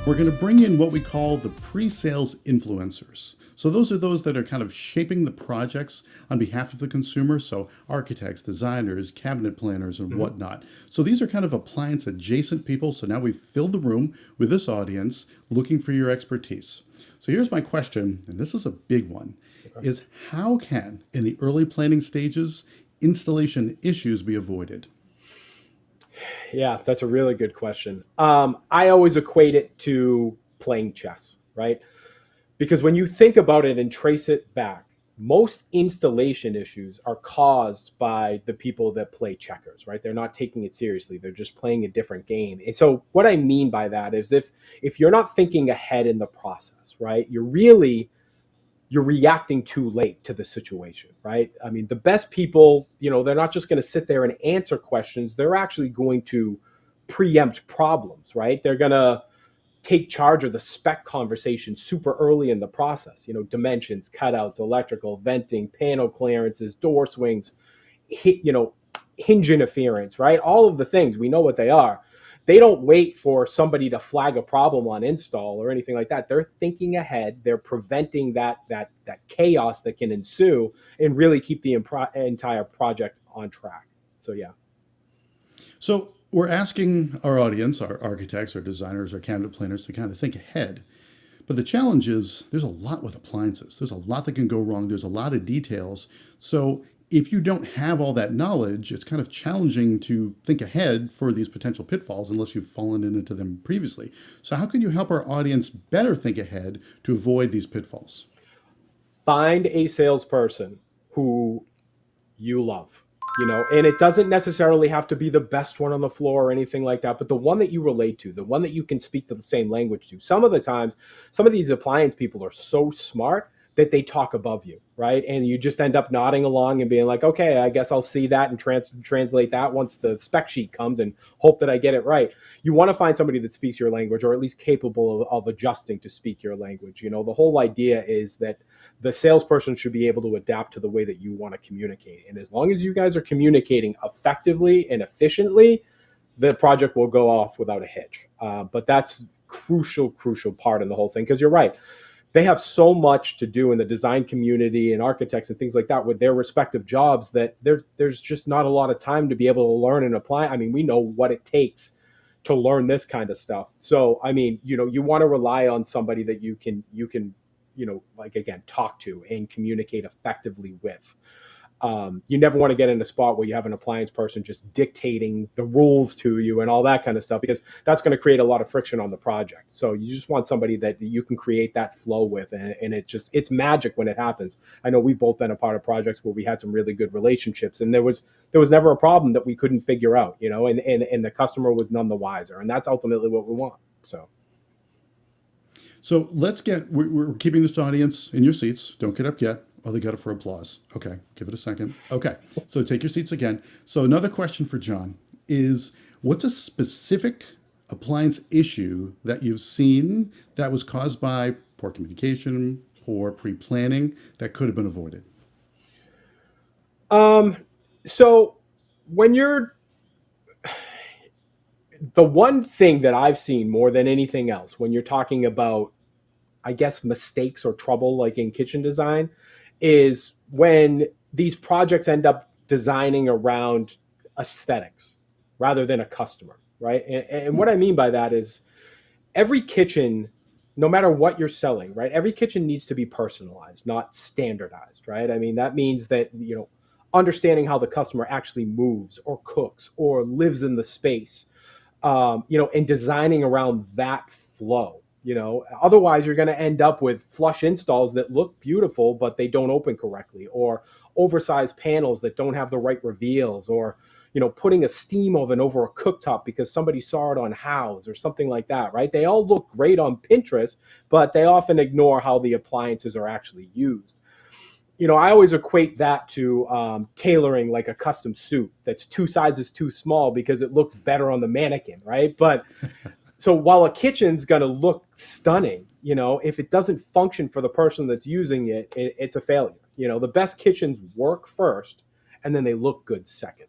We're going to bring in what we call the pre-sales influencers. So those are those that are kind of shaping the projects on behalf of the consumer. So architects, designers, cabinet planners, and Mhm. whatnot. So these are kind of appliance adjacent people. So now we've filled the room with this audience looking for your expertise. So here's my question, and this is a big one, Okay. is how can, in the early planning stages, installation issues be avoided? Yeah, that's a really good question. I always equate it to playing chess, right? Because when you think about it and trace it back, most installation issues are caused by the people that play checkers, right? They're not taking it seriously. They're just playing a different game. And so what I mean by that is if you're not thinking ahead in the process, right? You're reacting too late to the situation, right? I mean, the best people, they're not just going to sit there and answer questions. They're actually going to preempt problems, right? They're going to take charge of the spec conversation super early in the process. Dimensions, cutouts, electrical, venting, panel clearances, door swings, hinge interference, right? All of the things, we know what they are. They don't wait for somebody to flag a problem on install or anything like that. They're thinking ahead. They're preventing that chaos that can ensue and really keep the entire project on track. So yeah. So we're asking our audience, our architects, our designers, our cabinet planners to kind of think ahead. But the challenge is there's a lot with appliances. There's a lot that can go wrong. There's a lot of details. So if you don't have all that knowledge, it's kind of challenging to think ahead for these potential pitfalls unless you've fallen into them previously. So how can you help our audience better think ahead to avoid these pitfalls? Find a salesperson who you love, and it doesn't necessarily have to be the best one on the floor or anything like that, but the one that you relate to, the one that you can speak the same language to. Some of the times, some of these appliance people are so smart that they talk above you, right? And you just end up nodding along and being like, okay, I guess I'll see that and translate that once the spec sheet comes and hope that I get it right. You want to find somebody that speaks your language or at least capable of adjusting to speak your language. The whole idea is that the salesperson should be able to adapt to the way that you want to communicate. And as long as you guys are communicating effectively and efficiently, the project will go off without a hitch. But that's crucial part in the whole thing, because you're right. They have so much to do in the design community and architects and things like that with their respective jobs that there's just not a lot of time to be able to learn and apply. I mean, we know what it takes to learn this kind of stuff. So, I mean, you want to rely on somebody that you can like, again, talk to and communicate effectively with. You never want to get in a spot where you have an appliance person just dictating the rules to you and all that kind of stuff, because that's going to create a lot of friction on the project. So you just want somebody that you can create that flow with, and it's magic when it happens. I know we've both been a part of projects where we had some really good relationships, and there was never a problem that we couldn't figure out, and the customer was none the wiser, and that's ultimately what we want. So. So we're keeping this audience in your seats. Don't get up yet. Oh, they got it for applause. Okay, give it a second. Okay, so take your seats again. So another question for Jon is, what's a specific appliance issue that you've seen that was caused by poor communication, poor pre-planning that could have been avoided? Um, so when you're the one thing that I've seen more than anything else when you're talking about, I guess, mistakes or trouble like in kitchen design, is when these projects end up designing around aesthetics rather than a customer, right? And what I mean by that is every kitchen, no matter what you're selling, right? Every kitchen needs to be personalized, not standardized, right? I mean, that means that, understanding how the customer actually moves or cooks or lives in the space, and designing around that flow. Otherwise you're going to end up with flush installs that look beautiful, but they don't open correctly, or oversized panels that don't have the right reveals, or putting a steam oven over a cooktop because somebody saw it on House or something like that, right? They all look great on Pinterest, but they often ignore how the appliances are actually used. I always equate that to tailoring like a custom suit that's two sizes too small because it looks better on the mannequin, right? But so while a kitchen's going to look stunning, if it doesn't function for the person that's using it, it's a failure. The best kitchens work first and then they look good second.